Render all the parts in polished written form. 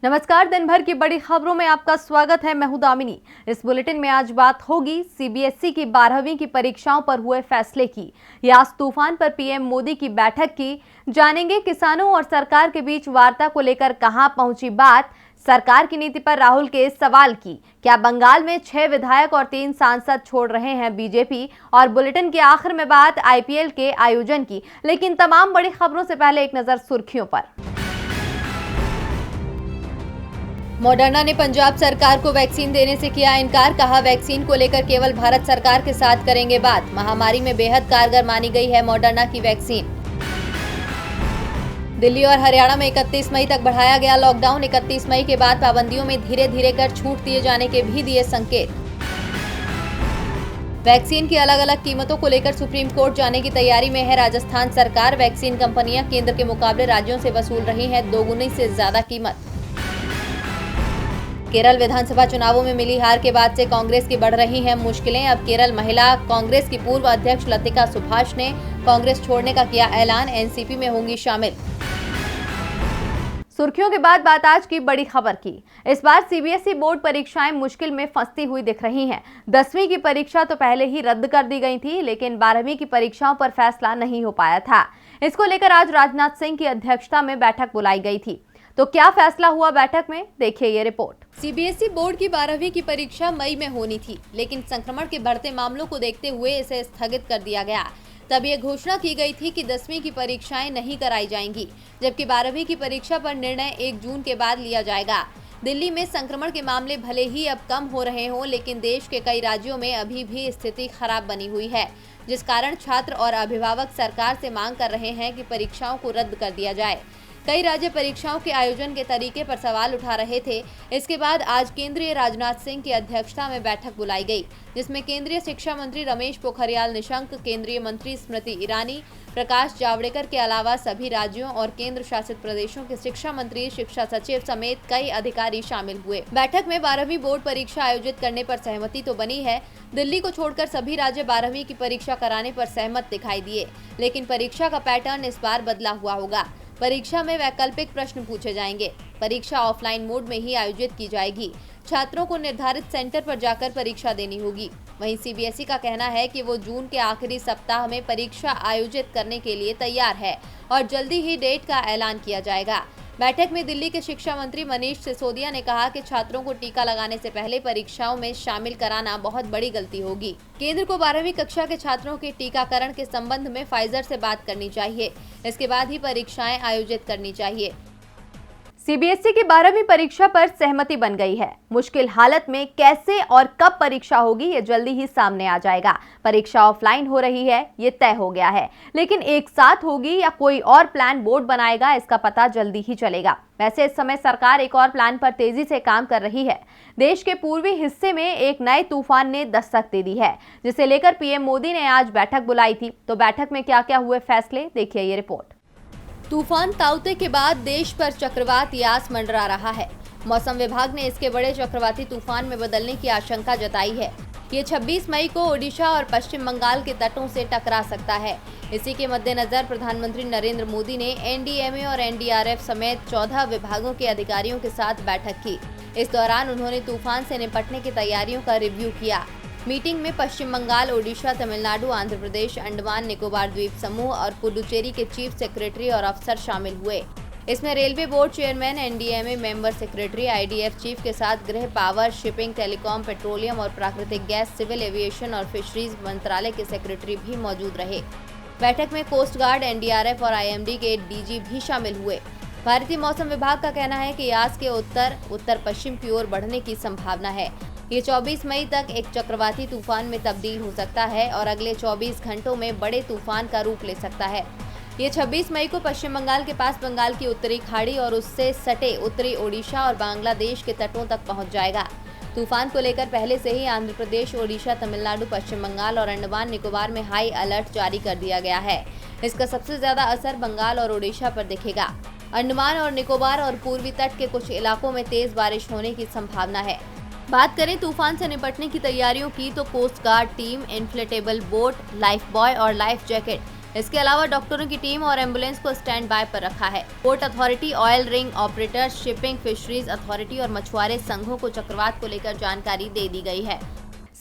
नमस्कार। दिन भर की बड़ी खबरों में आपका स्वागत है। मैं हूं दामिनी। इस बुलेटिन में आज बात होगी सीबीएसई की 12वीं की परीक्षाओं पर हुए फैसले की। यास तूफान पर पीएम मोदी की बैठक की। जानेंगे किसानों और सरकार के बीच वार्ता को लेकर कहां पहुंची बात। सरकार की नीति पर राहुल के सवाल की। क्या बंगाल में 6 विधायक और 3 सांसद छोड़ रहे हैं बीजेपी। और बुलेटिन के आखिर में बात आईपीएल के आयोजन की। लेकिन तमाम बड़ी खबरों से पहले एक नजर सुर्खियों पर। मॉडर्ना ने पंजाब सरकार को वैक्सीन देने से किया इनकार। कहा वैक्सीन को लेकर केवल भारत सरकार के साथ करेंगे बात। महामारी में बेहद कारगर मानी गई है मॉडर्ना की वैक्सीन। दिल्ली और हरियाणा में 31 मई तक बढ़ाया गया लॉकडाउन। 31 मई के बाद पाबंदियों में धीरे धीरे कर छूट दिए जाने के भी दिए संकेत। वैक्सीन की अलग अलग कीमतों को लेकर सुप्रीम कोर्ट जाने की तैयारी में है राजस्थान सरकार। वैक्सीन कंपनियां केंद्र के मुकाबले राज्यों से वसूल रही हैं दोगुनी से ज्यादा कीमत। केरल विधानसभा चुनावों में मिली हार के बाद से कांग्रेस की बढ़ रही हैं मुश्किलें। अब केरल महिला कांग्रेस की पूर्व अध्यक्ष लतिका सुभाष ने कांग्रेस छोड़ने का किया ऐलान। एनसीपी में होंगी शामिल। सुर्खियों के बाद बात आज की बड़ी खबर की। इस बार सीबीएसई बोर्ड परीक्षाएं मुश्किल में फंसती हुई दिख रही हैं। 10वीं की परीक्षा तो पहले ही रद्द कर दी गई थी, लेकिन 12वीं की परीक्षाओं पर फैसला नहीं हो पाया था। इसको लेकर आज राजनाथ सिंह की अध्यक्षता में बैठक बुलाई गई थी। तो क्या फैसला हुआ बैठक में, देखिए ये रिपोर्ट। सीबीएसई बोर्ड की 12वीं की परीक्षा मई में होनी थी, लेकिन संक्रमण के बढ़ते मामलों को देखते हुए इसे स्थगित कर दिया गया। तब ये घोषणा की गई थी कि 10वीं की परीक्षाएं नहीं कराई जाएंगी, जबकि 12वीं की परीक्षा पर निर्णय 1 जून के बाद लिया जाएगा। दिल्ली में संक्रमण के मामले भले ही अब कम हो रहे हों, लेकिन देश के कई राज्यों में अभी भी स्थिति खराब बनी हुई है, जिस कारण छात्र और अभिभावक सरकार से मांग कर रहे हैं कि परीक्षाओं को रद्द कर दिया जाए। कई राज्य परीक्षाओं के आयोजन के तरीके पर सवाल उठा रहे थे। इसके बाद आज केंद्रीय राजनाथ सिंह की अध्यक्षता में बैठक बुलाई गई, जिसमें केंद्रीय शिक्षा मंत्री रमेश पोखरियाल निशंक, केंद्रीय मंत्री स्मृति ईरानी, प्रकाश जावड़ेकर के अलावा सभी राज्यों और केंद्र शासित प्रदेशों के शिक्षा मंत्री, शिक्षा सचिव समेत कई अधिकारी शामिल हुए। बैठक में 12वीं बोर्ड परीक्षा आयोजित करने पर सहमति तो बनी है। दिल्ली को छोड़कर सभी राज्य 12वीं की परीक्षा कराने पर सहमत दिखाई दिए, लेकिन परीक्षा का पैटर्न इस बार बदला हुआ होगा। परीक्षा में वैकल्पिक प्रश्न पूछे जाएंगे। परीक्षा ऑफलाइन मोड में ही आयोजित की जाएगी। छात्रों को निर्धारित सेंटर पर जाकर परीक्षा देनी होगी। वहीं सीबीएसई का कहना है कि वो जून के आखिरी सप्ताह में परीक्षा आयोजित करने के लिए तैयार है और जल्दी ही डेट का ऐलान किया जाएगा। बैठक में दिल्ली के शिक्षा मंत्री मनीष सिसोदिया ने कहा कि छात्रों को टीका लगाने से पहले परीक्षाओं में शामिल कराना बहुत बड़ी गलती होगी। केंद्र को 12वीं कक्षा के छात्रों के टीकाकरण के संबंध में फाइजर से बात करनी चाहिए। इसके बाद ही परीक्षाएं आयोजित करनी चाहिए। सीबीएसई की 12वीं परीक्षा पर सहमति बन गई है। मुश्किल हालत में कैसे और कब परीक्षा होगी ये जल्दी ही सामने आ जाएगा। परीक्षा ऑफलाइन हो रही है ये तय हो गया है, लेकिन एक साथ होगी या कोई और प्लान बोर्ड बनाएगा इसका पता जल्दी ही चलेगा। वैसे इस समय सरकार एक और प्लान पर तेजी से काम कर रही है। देश के पूर्वी हिस्से में एक नए तूफान ने दस्तक दे दी है, जिसे लेकर पीएम मोदी ने आज बैठक बुलाई थी। तो बैठक में क्या क्या हुए फैसले, देखिए ये रिपोर्ट। तूफान ताउते के बाद देश पर चक्रवात यास मंडरा रहा है। मौसम विभाग ने इसके बड़े चक्रवाती तूफान में बदलने की आशंका जताई है। ये 26 मई को ओडिशा और पश्चिम बंगाल के तटों से टकरा सकता है। इसी के मद्देनजर प्रधानमंत्री नरेंद्र मोदी ने एनडीएमए और एनडीआरएफ समेत 14 विभागों के अधिकारियों के साथ बैठक की। इस दौरान उन्होंने तूफान से निपटने की तैयारियों का रिव्यू किया। मीटिंग में पश्चिम बंगाल, ओडिशा, तमिलनाडु, आंध्र प्रदेश, अंडमान निकोबार द्वीप समूह और पुडुचेरी के चीफ सेक्रेटरी और अफसर शामिल हुए। इसमें railway board chairman, NDMA member secretary, IDF chief के साथ गृह, पावर, शिपिंग, टेलीकॉम, पेट्रोलियम और प्राकृतिक गैस, सिविल एविएशन और फिशरीज मंत्रालय के सेक्रेटरी भी मौजूद रहे। बैठक में कोस्ट गार्ड, एनडीआरएफ और आईएमडी के डीजी भी शामिल हुए। भारतीय मौसम विभाग का कहना है कि यास के उत्तर पश्चिम की ओर बढ़ने की संभावना है। ये 24 मई तक एक चक्रवाती तूफान में तब्दील हो सकता है और अगले 24 घंटों में बड़े तूफान का रूप ले सकता है। ये 26 मई को पश्चिम बंगाल के पास बंगाल की उत्तरी खाड़ी और उससे सटे उत्तरी ओडिशा और बांग्लादेश के तटों तक पहुंच जाएगा। तूफान को लेकर पहले से ही आंध्र प्रदेश, ओडिशा, तमिलनाडु, पश्चिम बंगाल और अंडमान निकोबार में हाई अलर्ट जारी कर दिया गया है। इसका सबसे ज्यादा असर बंगाल और ओडिशा पर दिखेगा। अंडमान और निकोबार और पूर्वी तट के कुछ इलाकों में तेज बारिश होने की संभावना है। बात करें तूफान से निपटने की तैयारियों की, तो coast guard team, inflatable boat, life buoy और लाइफ जैकेट इसके अलावा डॉक्टरों की टीम और एम्बुलेंस को स्टैंड बाय पर रखा है। Port authority, oil ring operators, shipping, fisheries authority और मछुआरे संघों को चक्रवात को लेकर जानकारी दे दी गई है।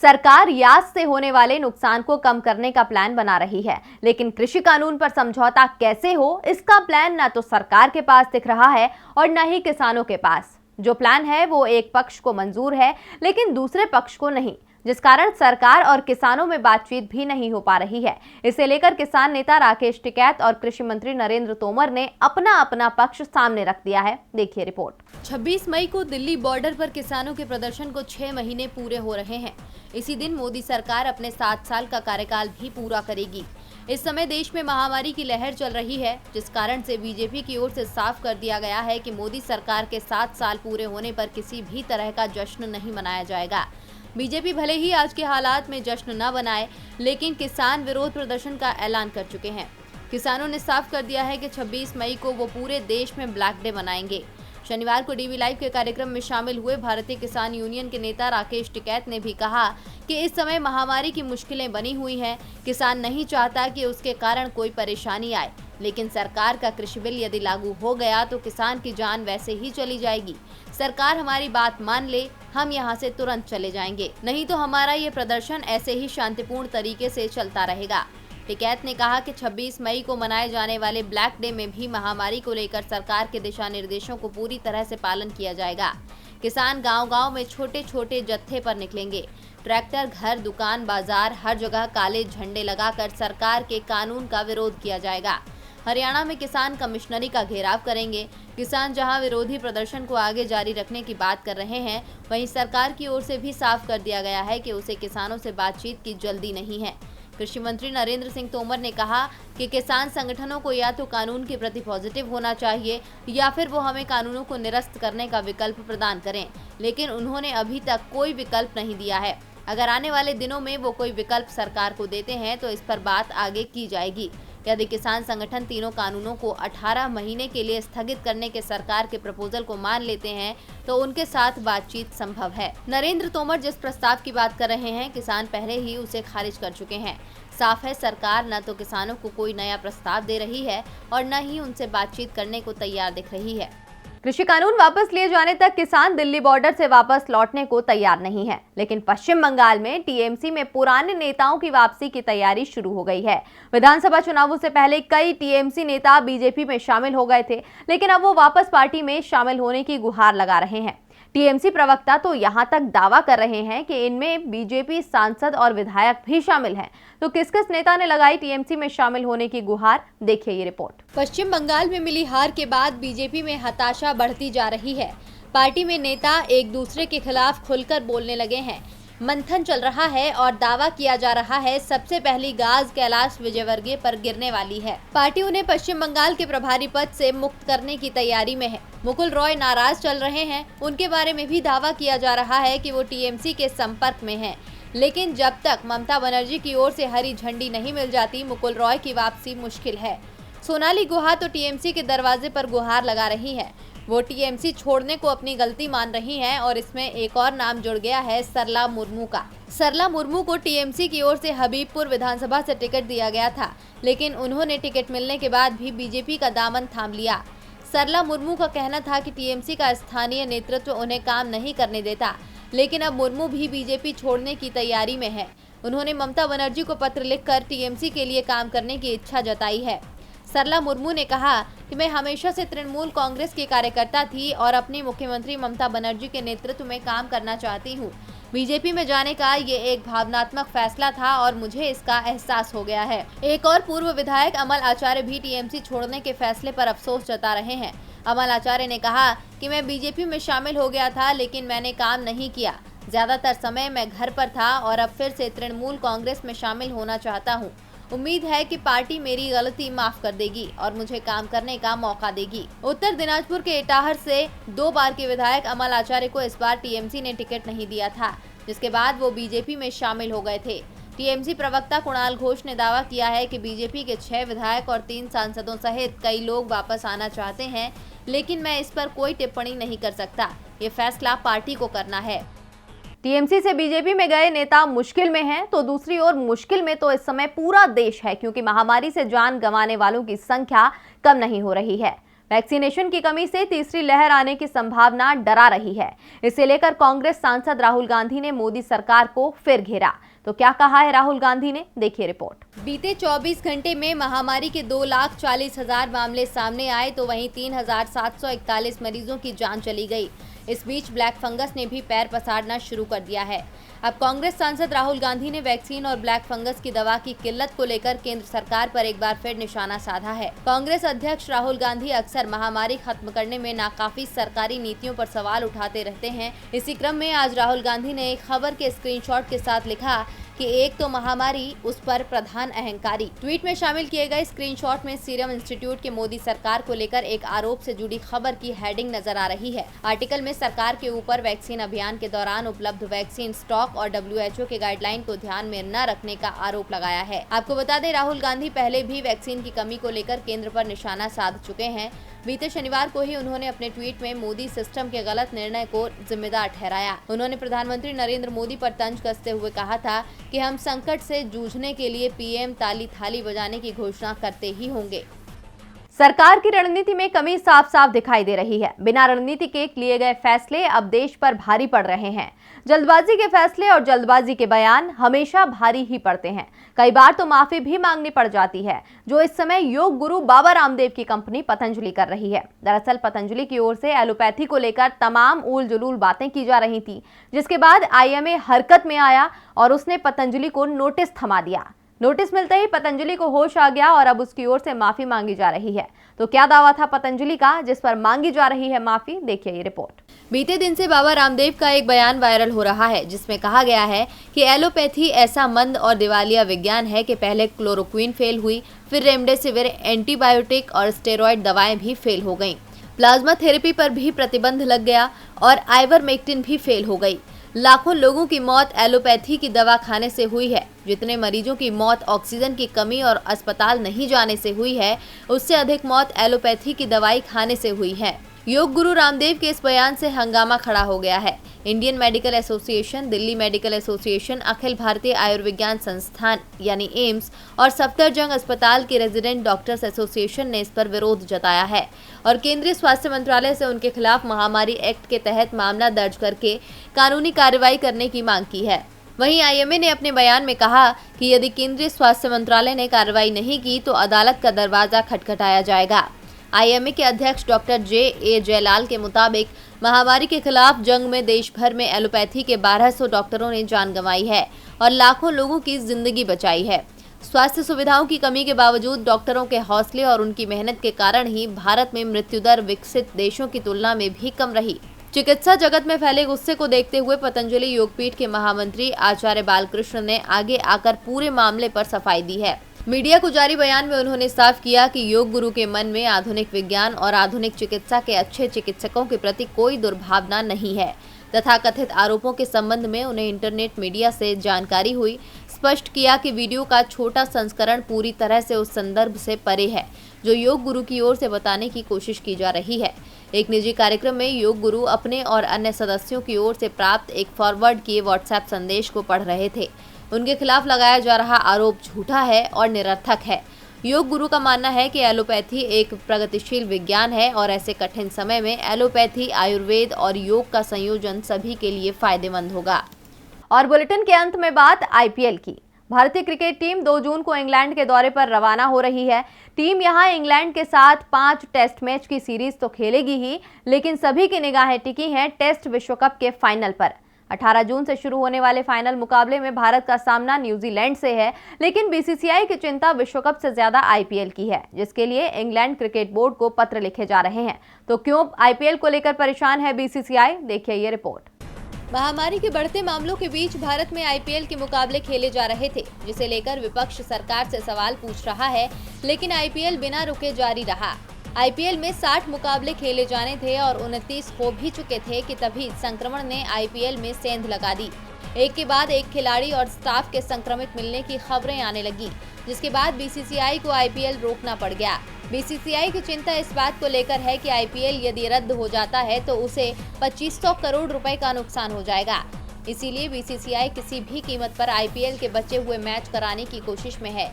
सरकार यास से होने वाले नुकसान को कम करने का प्लान बना रही है, लेकिन कृषि कानून पर समझौता कैसे हो, इसका प्लान न तो सरकार के पास दिख रहा है और न ही किसानों के पास। जो प्लान है वो एक पक्ष को मंजूर है लेकिन दूसरे पक्ष को नहीं, जिस कारण सरकार और किसानों में बातचीत भी नहीं हो पा रही है। इसे लेकर किसान नेता राकेश टिकैत और कृषि मंत्री नरेंद्र तोमर ने अपना अपना पक्ष सामने रख दिया है। देखिए रिपोर्ट। 26 मई को दिल्ली बॉर्डर पर किसानों के प्रदर्शन को 6 महीने पूरे हो रहे हैं। इसी दिन मोदी सरकार अपने 7 साल का कार्यकाल भी पूरा करेगी। इस समय देश में महामारी की लहर चल रही है, जिस कारण से बीजेपी की ओर से साफ कर दिया गया है कि मोदी सरकार के 7 साल पूरे होने पर किसी भी तरह का जश्न नहीं मनाया जाएगा। बीजेपी भले ही आज के हालात में जश्न न बनाए, लेकिन किसान विरोध प्रदर्शन का ऐलान कर चुके हैं। किसानों ने साफ कर दिया है कि 26 मई को वो पूरे देश में ब्लैक डे मनाएंगे। शनिवार को डीवी लाइव के कार्यक्रम में शामिल हुए भारतीय किसान यूनियन के नेता राकेश टिकैत ने भी कहा कि इस समय महामारी की मुश्किलें बनी हुई हैं। किसान नहीं चाहता कि उसके कारण कोई परेशानी आए, लेकिन सरकार का कृषि बिल यदि लागू हो गया तो किसान की जान वैसे ही चली जाएगी। सरकार हमारी बात मान ले, हम यहाँ से तुरंत चले जाएंगे, नहीं तो हमारा ये प्रदर्शन ऐसे ही शांतिपूर्ण तरीके से चलता रहेगा। टिकैत ने कहा कि 26 मई को मनाए जाने वाले ब्लैक डे में भी महामारी को लेकर सरकार के दिशा निर्देशों को पूरी तरह से पालन किया जाएगा। किसान गांव-गांव में छोटे छोटे जत्थे पर निकलेंगे। ट्रैक्टर, घर, दुकान, बाजार, हर जगह काले झंडे लगाकर सरकार के कानून का विरोध किया जाएगा। हरियाणा में किसान कमिश्नरी का घेराव करेंगे। किसान जहां विरोधी प्रदर्शन को आगे जारी रखने की बात कर रहे हैं, वहीं सरकार की ओर से भी साफ कर दिया गया है कि उसे किसानों से बातचीत की जल्दी नहीं है। कृषि मंत्री नरेंद्र सिंह तोमर ने कहा कि किसान संगठनों को या तो कानून के प्रति पॉजिटिव होना चाहिए या फिर वो हमें कानूनों को निरस्त करने का विकल्प प्रदान करें, लेकिन उन्होंने अभी तक कोई विकल्प नहीं दिया है। अगर आने वाले दिनों में वो कोई विकल्प सरकार को देते हैं तो इस पर बात आगे की जाएगी। यदि किसान संगठन तीनों कानूनों को 18 महीने के लिए स्थगित करने के सरकार के प्रपोजल को मान लेते हैं तो उनके साथ बातचीत संभव है। नरेंद्र तोमर जिस प्रस्ताव की बात कर रहे हैं, किसान पहले ही उसे खारिज कर चुके हैं। साफ है, सरकार न तो किसानों को कोई नया प्रस्ताव दे रही है और न ही उनसे बातचीत करने को तैयार दिख रही है। कृषि कानून वापस लिए जाने तक किसान दिल्ली बॉर्डर से वापस लौटने को तैयार नहीं है, लेकिन पश्चिम बंगाल में टीएमसी में पुराने नेताओं की वापसी की तैयारी शुरू हो गई है। विधानसभा चुनावों से पहले कई टीएमसी नेता बीजेपी में शामिल हो गए थे, लेकिन अब वो वापस पार्टी में शामिल होने की गुहार लगा रहे हैं। टीएमसी प्रवक्ता तो यहां तक दावा कर रहे हैं कि इनमें बीजेपी सांसद और विधायक भी शामिल हैं। तो किस किस नेता ने लगाई टीएमसी में शामिल होने की गुहार, देखिए ये रिपोर्ट। पश्चिम बंगाल में मिली हार के बाद बीजेपी में हताशा बढ़ती जा रही है। पार्टी में नेता एक दूसरे के खिलाफ खुलकर बोलने लगे हैं। मंथन चल रहा है और दावा किया जा रहा है सबसे पहली गाज कैलाश विजयवर्गीय पर गिरने वाली है। पार्टी उन्हें पश्चिम बंगाल के प्रभारी पद से मुक्त करने की तैयारी में है। मुकुल रॉय नाराज चल रहे हैं। उनके बारे में भी दावा किया जा रहा है कि वो टीएमसी के संपर्क में हैं। लेकिन जब तक ममता बनर्जी की ओर से हरी झंडी नहीं मिल जाती, मुकुल रॉय की वापसी मुश्किल है। सोनाली गुहा तो टीएमसी के दरवाजे पर गुहार लगा रही है। वो टीएमसी छोड़ने को अपनी गलती मान रही हैं और इसमें एक और नाम जुड़ गया है, सरला मुर्मू का। सरला मुर्मू को टीएमसी की ओर से हबीबपुर विधानसभा से टिकट दिया गया था, लेकिन उन्होंने टिकट मिलने के बाद भी बीजेपी का दामन थाम लिया। सरला मुर्मू का कहना था कि टीएमसी का स्थानीय नेतृत्व उन्हें काम नहीं करने देता, लेकिन अब मुर्मू भी बीजेपी छोड़ने की तैयारी में है। उन्होंने ममता बनर्जी को पत्र लिखकर टीएमसी के लिए काम करने की इच्छा जताई है। सरला मुर्मू ने कहा कि मैं हमेशा से तृणमूल कांग्रेस की कार्यकर्ता थी और अपनी मुख्यमंत्री ममता बनर्जी के नेतृत्व में काम करना चाहती हूँ। बीजेपी में जाने का ये एक भावनात्मक फैसला था और मुझे इसका एहसास हो गया है। एक और पूर्व विधायक अमल आचार्य भी टीएमसी छोड़ने के फैसले पर अफसोस जता रहे हैं। अमल आचार्य ने कहा कि मैं बीजेपी में शामिल हो गया था, लेकिन मैंने काम नहीं किया। ज्यादातर समय मैं घर पर था और अब फिर से तृणमूल कांग्रेस में शामिल होना चाहता हूँ। उम्मीद है कि पार्टी मेरी गलती माफ कर देगी और मुझे काम करने का मौका देगी। उत्तर दिनाजपुर के इटाहर से 2 बार के विधायक अमल आचार्य को इस बार टीएमसी ने टिकट नहीं दिया था, जिसके बाद वो बीजेपी में शामिल हो गए थे। टीएमसी प्रवक्ता कुणाल घोष ने दावा किया है कि बीजेपी के 6 विधायक और 3 सांसदों सहित कई लोग वापस आना चाहते हैं, लेकिन मैं इस पर कोई टिप्पणी नहीं कर सकता। ये फैसला पार्टी को करना है। टीएमसी से बीजेपी में गए नेता मुश्किल में हैं, तो दूसरी ओर मुश्किल में तो इस समय पूरा देश है, क्योंकि महामारी से जान गंवाने वालों की संख्या कम नहीं हो रही है। वैक्सीनेशन की कमी से तीसरी लहर आने की संभावना डरा रही है। इसे लेकर कांग्रेस सांसद राहुल गांधी ने मोदी सरकार को फिर घेरा। तो क्या कहा है राहुल गांधी ने, देखिए रिपोर्ट। बीते 24 घंटे में महामारी के 2,40,000 मामले सामने आए, तो वहीं 3,741 मरीजों की जान चली गई। इस बीच ब्लैक फंगस ने भी पैर पसारना शुरू कर दिया है। अब कांग्रेस सांसद राहुल गांधी ने वैक्सीन और ब्लैक फंगस की दवा की किल्लत को लेकर केंद्र सरकार पर एक बार फिर निशाना साधा है। कांग्रेस अध्यक्ष राहुल गांधी अक्सर महामारी खत्म करने में नाकाफी सरकारी नीतियों पर सवाल उठाते रहते हैं। इसी क्रम में आज राहुल गांधी ने एक खबर के स्क्रीनशॉट के साथ लिखा कि एक तो महामारी, उस पर प्रधान अहंकारी। ट्वीट में शामिल किए गए स्क्रीनशॉट में सीरम इंस्टीट्यूट के मोदी सरकार को लेकर एक आरोप से जुड़ी खबर की हेडिंग नजर आ रही है। आर्टिकल में सरकार के ऊपर वैक्सीन अभियान के दौरान उपलब्ध वैक्सीन स्टॉक और WHO के गाइडलाइन को ध्यान में न रखने का आरोप लगाया है। आपको बता दें, राहुल गांधी पहले भी वैक्सीन की कमी को लेकर केंद्र पर निशाना साध चुके हैं। बीते शनिवार को ही उन्होंने अपने ट्वीट में मोदी सिस्टम के गलत निर्णय को जिम्मेदार ठहराया। उन्होंने प्रधानमंत्री नरेंद्र मोदी पर तंज कसते हुए कहा था कि हम संकट से जूझने के लिए PM ताली थाली बजाने की घोषणा करते ही होंगे। सरकार की रणनीति में कमी साफ साफ दिखाई दे रही है। बिना रणनीति के लिए गए फैसले अब देश पर भारी पड़ रहे हैं। जल्दबाजी के फैसले और जल्दबाजी के बयान हमेशा भारी ही पड़ते हैं। कई बार तो माफी भी मांगनी पड़ जाती है, जो इस समय योग गुरु बाबा रामदेव की कंपनी पतंजलि कर रही है। दरअसल पतंजलि की ओर से एलोपैथी को लेकर तमाम उल जुलूल बातें की जा रही थी, जिसके बाद IMA हरकत में आया और उसने पतंजलि को नोटिस थमा दिया। नोटिस मिलते ही पतंजलि को होश आ गया और अब उसकी ओर से माफी मांगी जा रही है। तो क्या दावा था पतंजलि का, जिस पर मांगी जा रही है माफी, देखिए ये रिपोर्ट। बीते दिन से बाबा रामदेव का एक बयान वायरल हो रहा है, जिसमें कहा गया है कि एलोपैथी ऐसा मंद और दिवालिया विज्ञान है कि पहले क्लोरोक्विन फेल हुई, फिर रेमडेसिविर, एंटीबायोटिक और स्टेरॉयड दवाएं भी फेल हो गईं। प्लाज्मा थेरेपी पर भी प्रतिबंध लग गया और आइवरमेक्टिन भी फेल हो गई। लाखों लोगों की मौत एलोपैथी की दवा खाने से हुई है। जितने मरीजों की मौत ऑक्सीजन की कमी और अस्पताल नहीं जाने से हुई है, उससे अधिक मौत एलोपैथी की दवाई खाने से हुई है। योग गुरु रामदेव के इस बयान से हंगामा खड़ा हो गया है। Indian medical association, Delhi medical association, Akhil Bharatiya Ayurvigyan संस्थान यानी एम्स और सफदरजंग अस्पताल के रेजिडेंट डॉक्टर्स एसोसिएशन ने इस पर विरोध जताया है और केंद्रीय स्वास्थ्य मंत्रालय से उनके खिलाफ महामारी एक्ट के तहत मामला दर्ज करके कानूनी कार्रवाई करने की मांग की है। वहीं IMA ने अपने बयान में कहा कि यदि केंद्रीय स्वास्थ्य मंत्रालय ने कार्रवाई नहीं की तो अदालत का दरवाजा खटखटाया जाएगा। IMA के अध्यक्ष डॉक्टर J.A. जयलाल के मुताबिक महामारी के खिलाफ जंग में देश भर में एलोपैथी के 1200 डॉक्टरों ने जान गंवाई है और लाखों लोगों की जिंदगी बचाई है। स्वास्थ्य सुविधाओं की कमी के बावजूद डॉक्टरों के हौसले और उनकी मेहनत के कारण ही भारत में मृत्यु दर विकसित देशों की तुलना में भी कम रही। चिकित्सा जगत में फैले गुस्से को देखते हुए पतंजलि योगपीठ के महामंत्री आचार्य बालकृष्ण ने आगे आकर पूरे मामले पर सफाई दी है। मीडिया को जारी बयान में उन्होंने साफ किया कि योग गुरु के मन में आधुनिक विज्ञान और आधुनिक चिकित्सा के अच्छे चिकित्सकों के प्रति कोई दुर्भावना नहीं है तथा कथित आरोपों के संबंध में उन्हें इंटरनेट मीडिया से जानकारी हुई। स्पष्ट किया कि वीडियो का छोटा संस्करण पूरी तरह से उस संदर्भ से परे है जो योग गुरु की ओर से बताने की कोशिश की जा रही है। एक निजी कार्यक्रम में योग गुरु अपने और अन्य सदस्यों की ओर से प्राप्त एक फॉरवर्ड किए व्हाट्सएप संदेश को पढ़ रहे थे। उनके खिलाफ लगाया जा रहा आरोप झूठा है और निरर्थक है। योग गुरु का मानना है कि एलोपैथी एक प्रगतिशील विज्ञान है और ऐसे कठिन समय में एलोपैथी, आयुर्वेद और योग का संयोजन सभी के लिए फायदेमंद होगा। और बुलेटिन के अंत में बात IPL की। भारतीय क्रिकेट टीम 2 जून को इंग्लैंड के दौरे पर रवाना हो रही है। टीम यहां इंग्लैंड के साथ 5 टेस्ट मैच की सीरीज तो खेलेगी ही, लेकिन सभी की निगाहें टिकी हैं टेस्ट विश्व कप के फाइनल पर। 18 जून से शुरू होने वाले फाइनल मुकाबले में भारत का सामना न्यूजीलैंड से है, लेकिन BCCI की चिंता विश्व कप से ज्यादा IPL की है, जिसके लिए इंग्लैंड क्रिकेट बोर्ड को पत्र लिखे जा रहे हैं। तो क्यों IPL को लेकर परेशान है BCCI, देखिए ये रिपोर्ट। महामारी के बढ़ते मामलों के बीच भारत में IPL के मुकाबले खेले जा रहे थे, जिसे लेकर विपक्ष सरकार से सवाल पूछ रहा है, लेकिन IPL बिना रुके जारी रहा। IPL में 60 मुकाबले खेले जाने थे और 29 हो भी चुके थे कि तभी संक्रमण ने IPL में सेंध लगा दी। एक के बाद एक खिलाड़ी और स्टाफ के संक्रमित मिलने की खबरें आने लगी, जिसके बाद BCCI को IPL रोकना पड़ गया। BCCI की चिंता इस बात को लेकर है कि IPL यदि रद्द हो जाता है तो उसे 2500 करोड़ रुपए का नुकसान हो जाएगा। इसीलिए बीसीसीआई किसी भी कीमत पर आईपीएल के बचे हुए मैच कराने की कोशिश में है।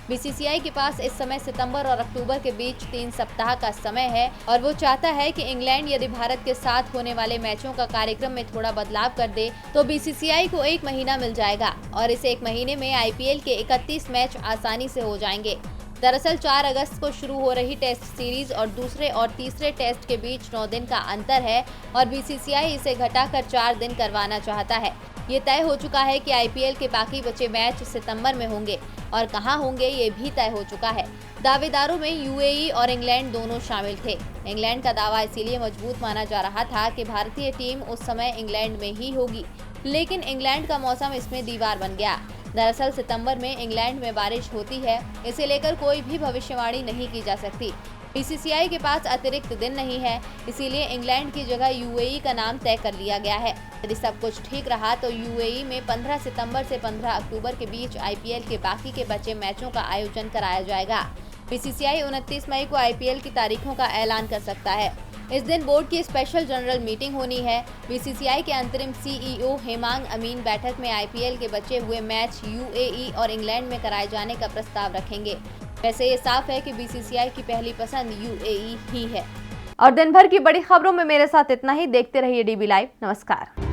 बीसीसीआई के पास इस समय सितंबर और अक्टूबर के बीच 3 सप्ताह का समय है और वो चाहता है कि इंग्लैंड यदि भारत के साथ होने वाले मैचों का कार्यक्रम में थोड़ा बदलाव कर दे तो बीसीसीआई को 1 महीना मिल जाएगा और इस 1 महीने में आईपीएल के 31 मैच आसानी से हो जाएंगे। दरअसल 4 अगस्त को शुरू हो रही टेस्ट सीरीज और दूसरे और तीसरे टेस्ट के बीच 9 दिन का अंतर है और बीसीसीआई इसे घटाकर 4 दिन करवाना चाहता है। ये तय हो चुका है कि आईपीएल के बाकी बचे मैच सितंबर में होंगे और कहां होंगे ये भी तय हो चुका है। दावेदारों में यूएई और इंग्लैंड दोनों शामिल थे। इंग्लैंड का दावा इसीलिए मजबूत माना जा रहा था कि भारतीय टीम उस समय इंग्लैंड में ही होगी, लेकिन इंग्लैंड का मौसम इसमें दीवार बन गया। दरअसल सितंबर में इंग्लैंड में बारिश होती है, इसे लेकर कोई भी भविष्यवाणी नहीं की जा सकती। बीसीसीआई के पास अतिरिक्त दिन नहीं है, इसीलिए इंग्लैंड की जगह यूएई का नाम तय कर लिया गया है। यदि सब कुछ ठीक रहा तो यूएई में 15 सितंबर से 15 अक्टूबर के बीच आईपीएल के बाकी के बचे मैचों का आयोजन कराया जाएगा। बीसीसीआई 29 मई को आईपीएल की तारीखों का ऐलान कर सकता है। इस दिन बोर्ड की स्पेशल जनरल मीटिंग होनी है। बीसीसीआई के अंतरिम सीईओ हेमांग अमीन बैठक में आईपीएल के बचे हुए मैच यूएई और इंग्लैंड में कराए जाने का प्रस्ताव रखेंगे। वैसे ये साफ है कि बीसीसीआई की पहली पसंद यूएई ही है। और दिन भर की बड़ी खबरों में मेरे साथ इतना ही। देखते रहिए डीबी लाइव। नमस्कार।